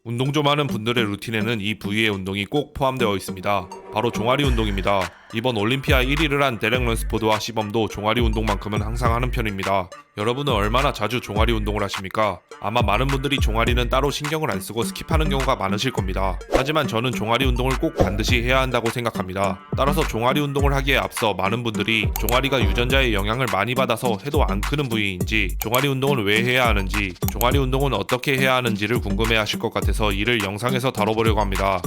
운동 좀 하는 분들의 루틴에는 이 부위의 운동이 꼭 포함되어 있습니다. 바로 종아리 운동입니다. 이번 올림피아 1위를 한 데렉 런스포드와 시범도 종아리 운동만큼은 항상 하는 편입니다. 여러분은 얼마나 자주 종아리 운동을 하십니까? 아마 많은 분들이 종아리는 따로 신경을 안 쓰고 스킵하는 경우가 많으실 겁니다. 하지만 저는 종아리 운동을 꼭 반드시 해야 한다고 생각합니다. 따라서 종아리 운동을 하기에 앞서 많은 분들이 종아리가 유전자의 영향을 많이 받아서 해도 안 크는 부위인지, 종아리 운동을 왜 해야 하는지, 종아리 운동은 어떻게 해야 하는지를 궁금해하실 것 같아서 이를 영상에서 다뤄보려고 합니다.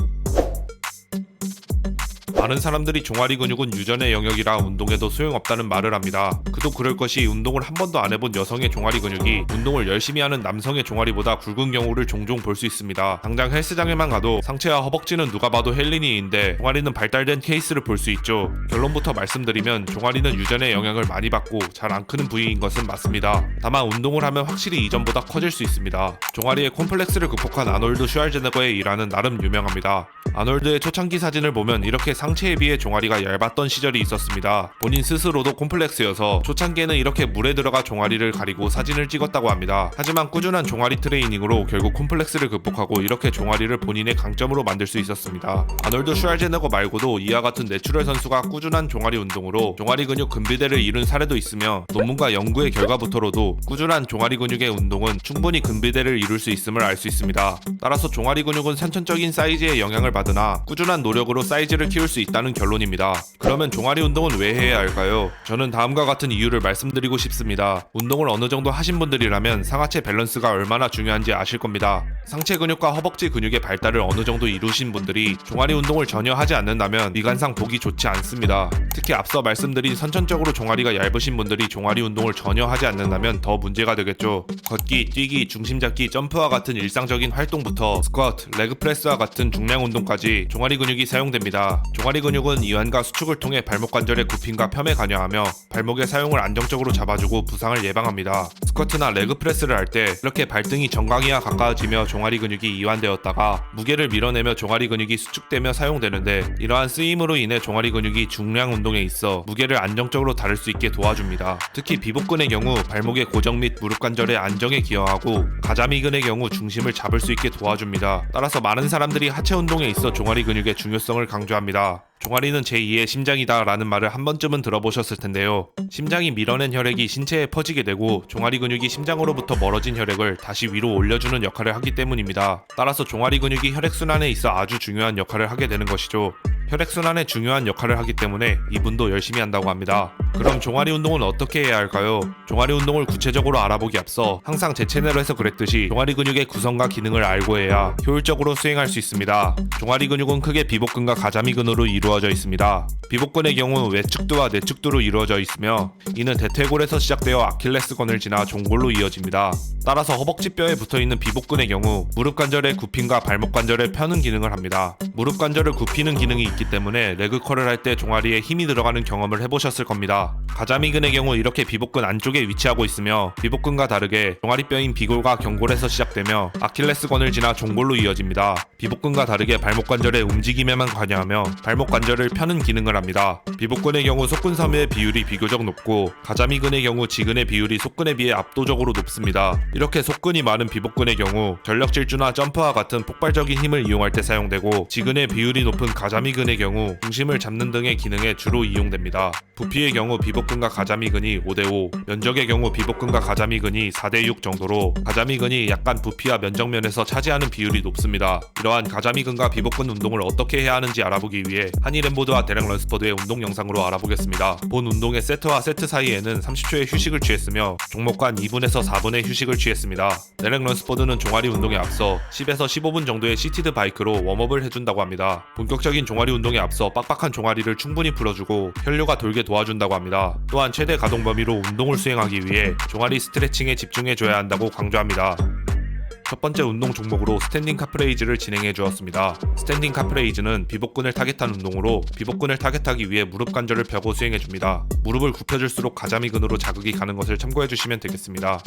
많은 사람들이 종아리 근육은 유전의 영역이라 운동해도 소용없다는 말을 합니다. 그도 그럴 것이 운동을 한 번도 안 해본 여성의 종아리 근육이 운동을 열심히 하는 남성의 종아리보다 굵은 경우를 종종 볼 수 있습니다. 당장 헬스장에만 가도 상체와 허벅지는 누가 봐도 헬린이인데 종아리는 발달된 케이스를 볼 수 있죠. 결론부터 말씀드리면 종아리는 유전의 영향을 많이 받고 잘 안 크는 부위인 것은 맞습니다. 다만 운동을 하면 확실히 이전보다 커질 수 있습니다. 종아리의 콤플렉스를 극복한 아놀드 슈왈제네거의 일화는 나름 유명합니다. 아놀드의 초창기 사진을 보면 이렇게 상체에 비해 종아리가 얇았던 시절이 있었습니다. 본인 스스로도 콤플렉스여서 초창기에는 이렇게 물에 들어가 종아리를 가리고 사진을 찍었다고 합니다. 하지만 꾸준한 종아리 트레이닝으로 결국 콤플렉스를 극복하고 이렇게 종아리를 본인의 강점으로 만들 수 있었습니다. 아놀드 슈왈제네거 말고도 이와 같은 내추럴 선수가 꾸준한 종아리 운동으로 종아리 근육 근비대를 이룬 사례도 있으며 논문과 연구의 결과부터로도 꾸준한 종아리 근육의 운동은 충분히 근비대를 이룰 수 있음을 알 수 있습니다. 따라서 종아리 근육은 선천적인 사이즈의 영향을 받으나 꾸준한 노력으로 사이즈를 키울 수 있다는 결론입니다. 그러면 종아리 운동은 왜 해야 할까요? 저는 다음과 같은 이유를 말씀드리고 싶습니다. 운동을 어느 정도 하신 분들이라면 상하체 밸런스가 얼마나 중요한지 아실 겁니다. 상체 근육과 허벅지 근육의 발달을 어느 정도 이루신 분들이 종아리 운동을 전혀 하지 않는다면 미관상 보기 좋지 않습니다. 특히 앞서 말씀드린 선천적으로 종아리가 얇으신 분들이 종아리 운동을 전혀 하지 않는다면 더 문제가 되겠죠. 걷기, 뛰기, 중심 잡기, 점프와 같은 일상적인 활동부터 스쿼트, 레그프레스와 같은 중량 운동까지 종아리 근육이 사용됩니다. 종아리 근육은 이완과 수축을 통해 발목 관절의 굽힘과 펴에 관여하며 발목의 사용을 안정적으로 잡아주고 부상을 예방합니다. 스쿼트나 레그프레스를 할 때 이렇게 발등이 정강이와 가까워지며 종아리 근육이 이완되었다가 무게를 밀어내며 종아리 근육이 수축되며 사용되는데, 이러한 쓰임으로 인해 종아리 근육이 중량 운동에 있어 무게를 안정적으로 다룰 수 있게 도와줍니다. 특히 비복근의 경우 발목의 고정 및 무릎 관절의 안정에 기여하고 가자미근의 경우 중심을 잡을 수 있게 도와줍니다. 따라서 많은 사람들이 하체 운동에 있어 종아리 근육의 중요성을 강조합니다. 종아리는 제2의 심장이다 라는 말을 한 번쯤은 들어보셨을 텐데요. 심장이 밀어낸 혈액이 신체에 퍼지게 되고 종아리 근육이 심장으로부터 멀어진 혈액을 다시 위로 올려주는 역할을 하기 때문입니다. 따라서 종아리 근육이 혈액순환에 있어 아주 중요한 역할을 하게 되는 것이죠. 혈액순환에 중요한 역할을 하기 때문에 이분도 열심히 한다고 합니다. 그럼 종아리 운동은 어떻게 해야 할까요? 종아리 운동을 구체적으로 알아보기 앞서 항상 제 채널에서 그랬듯이 종아리 근육의 구성과 기능을 알고 해야 효율적으로 수행할 수 있습니다. 종아리 근육은 크게 비복근과 가자미근으로 이루어져 있습니다. 비복근의 경우 외측두와 내측두로 이루어져 있으며 이는 대퇴골에서 시작되어 아킬레스건을 지나 종골로 이어집니다. 따라서 허벅지뼈에 붙어있는 비복근의 경우 무릎 관절의 굽힘과 발목 관절을 펴는 기능을 합니다. 무릎 관절을 굽히는 기능이 있기 때문에 레그컬을 할 때 종아리에 힘이 들어가는 경험을 해보셨을 겁니다. 가자미근의 경우 이렇게 비복근 안쪽에 위치하고 있으며 비복근과 다르게 종아리뼈인 비골과 경골에서 시작되며 아킬레스건을 지나 종골로 이어집니다. 비복근과 다르게 발목 관절의 움직임에만 관여하며 발목 관절을 펴는 기능을 합니다. 비복근의 경우 속근 섬유의 비율이 비교적 높고 가자미근의 경우 지근의 비율이 속근에 비해 압도적으로 높습니다. 이렇게 속근이 많은 비복근의 경우 전력 질주나 점프와 같은 폭발적인 힘을 이용할 때 사용되고, 지근의 비율이 높은 가자미근의 경우 중심을 잡는 등의 기능에 주로 이용됩니다. 부피의 경우 비복근과 가자미근이 5대5, 면적의 경우 비복근과 가자미근이 4대6 정도로 가자미근이 약간 부피와 면적면에서 차지하는 비율이 높습니다. 이러한 가자미근과 비복근 운동을 어떻게 해야 하는지 알아보기 위해 한이램보드와 데렉 런스포드의 운동 영상으로 알아보겠습니다. 본 운동의 세트와 세트 사이에는 30초의 휴식을 취했으며 종목 간 2분에서 4분의 휴식을 취했습니다. 데렉 런스포드는 종아리 운동에 앞서 10에서 15분 정도의 시티드 바이크로 웜업을 해준다고 합니다. 본격적인 종아리 운동에 앞서 빡빡한 종아리를 충분히 풀어주고 혈류가 돌게 도와준다고 합니다. 또한 최대 가동 범위로 운동을 수행하기 위해 종아리 스트레칭에 집중해줘야 한다고 강조합니다. 첫 번째 운동 종목으로 스탠딩 카프레이즈를 진행해 주었습니다. 스탠딩 카프레이즈는 비복근을 타겟한 운동으로 비복근을 타겟하기 위해 무릎 관절을 펴고 수행해 줍니다. 무릎을 굽혀줄수록 가자미근으로 자극이 가는 것을 참고해 주시면 되겠습니다.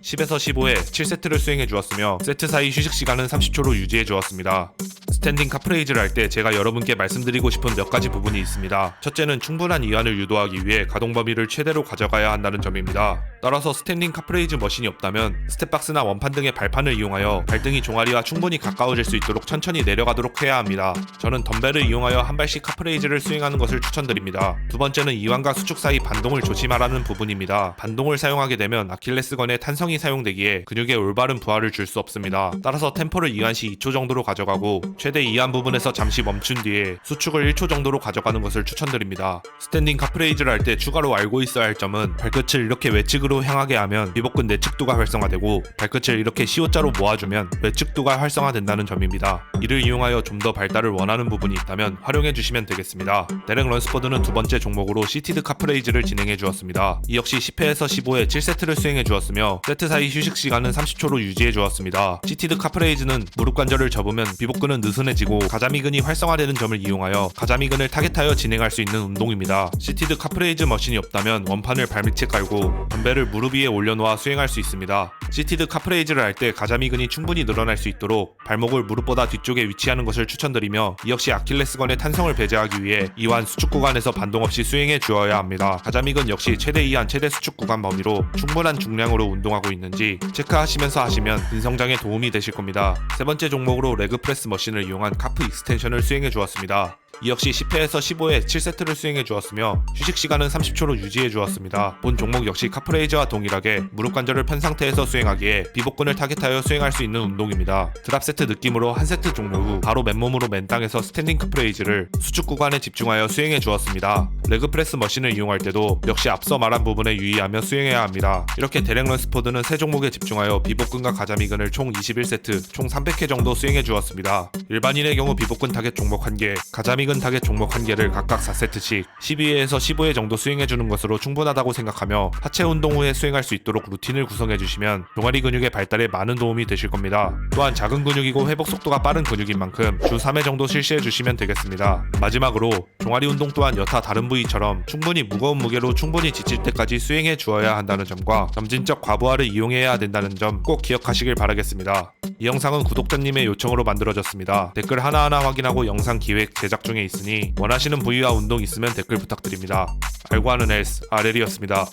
10에서 15회 7세트를 수행해 주었으며 세트 사이 휴식 시간은 30초로 유지해 주었습니다. 스탠딩 카프레이즈를 할 때 제가 여러분께 말씀드리고 싶은 몇 가지 부분이 있습니다. 첫째는 충분한 이완을 유도하기 위해 가동 범위를 최대로 가져가야 한다는 점입니다. 따라서 스탠딩 카프레이즈 머신이 없다면 스텝박스나 원판 등의 발판을 이용하여 발등이 종아리와 충분히 가까워질 수 있도록 천천히 내려가도록 해야 합니다. 저는 덤벨을 이용하여 한 발씩 카프레이즈를 수행하는 것을 추천드립니다. 두 번째는 이완과 수축 사이 반동을 조심하라는 부분입니다. 반동을 사용하게 되면 아킬레스건에 탄성이 사용되기에 근육에 올바른 부하를 줄 수 없습니다. 따라서 템포를 이완 시 2초 정도로 가져가고 최대 이완 부분에서 잠시 멈춘 뒤에 수축을 1초 정도로 가져가는 것을 추천드립니다. 스탠딩 카프레이즈를 할 때 추가로 알고 있어야 할 점은 발끝을 이렇게 외측으로 향하게 하면 비복근 내측두가 활성화되고 발끝을 이렇게 C자로 모아주면 외측두가 활성화된다는 점입니다. 이를 이용하여 좀 더 발달을 원하는 부분이 있다면 활용해 주시면 되겠습니다. 데렉 런스퍼드는 두 번째 종목으로 시티드 카프레이즈를 진행해 주었습니다. 이 역시 10회에서 15회 7세트를 수행해 주었으며 세트 사이 휴식 시간은 30초로 유지해 주었습니다. 시티드 카프레이즈는 무릎 관절을 접으면 비복근은 느슨해지고 가자미근이 활성화되는 점을 이용하여 가자미근을 타겟하여 진행할 수 있는 운동입니다. 시티드 카프레이즈 머신이 없다면 원판을 발밑에 깔고 덤벨을 무릎 위에 올려놓아 수행할 수 있습니다. 시티드 카프레이즈를 할 때 가자미근이 충분히 늘어날 수 있도록 발목을 무릎보다 뒤쪽에 위치하는 것을 추천드리며 이 역시 아킬레스건의 탄성을 배제하기 위해 이완 수축 구간에서 반동 없이 수행해 주어야 합니다. 가자미근 역시 최대 이완 최대 수축 구간 범위로 충분한 중량으로 운동하고 있는지 체크하시면서 하시면 근성장에 도움이 되실 겁니다. 세 번째 종목으로 레그 프레스 머신을 이용한 카프 익스텐션을 수행해 주었습니다. 이 역시 10회에서 15회 7세트를 수행해 주었으며 휴식 시간은 30초로 유지해 주었습니다. 본 종목 역시 카프레이즈와 동일하게 무릎 관절을 편 상태에서 수행하기에 비복근을 타겟하여 수행할 수 있는 운동입니다. 드랍 세트 느낌으로 한 세트 종료 후 바로 맨몸으로 맨 땅에서 스탠딩 카프레이즈를 수축 구간에 집중하여 수행해 주었습니다. 레그 프레스 머신을 이용할 때도 역시 앞서 말한 부분에 유의하며 수행해야 합니다. 이렇게 데렉 런스퍼드는 세 종목에 집중하여 비복근과 가자미근을 총 21세트 총 300회 정도 수행해 주었습니다. 일반인의 경우 비복근 타겟 종목 1개, 가자미근 타겟 종목 1개를 각각 4세트씩 12회에서 15회 정도 수행해주는 것으로 충분하다고 생각하며 하체 운동 후에 수행할 수 있도록 루틴을 구성해주시면 종아리 근육의 발달에 많은 도움이 되실 겁니다. 또한 작은 근육이고 회복 속도가 빠른 근육인 만큼 주 3회 정도 실시해주시면 되겠습니다. 마지막으로 종아리 운동 또한 여타 다른 부위처럼 충분히 무거운 무게로 충분히 지칠 때까지 수행해 주어야 한다는 점과 점진적 과부하를 이용해야 된다는 점 꼭 기억하시길 바라겠습니다. 이 영상은 구독자님의 요청으로 만들어졌습니다. 댓글 하나하나 확인하고 영상 기획 제작 중에 있으니 원하시는 부위와 운동 있으면 댓글 부탁드립니다. 알고 하는 헬스 RL이었습니다.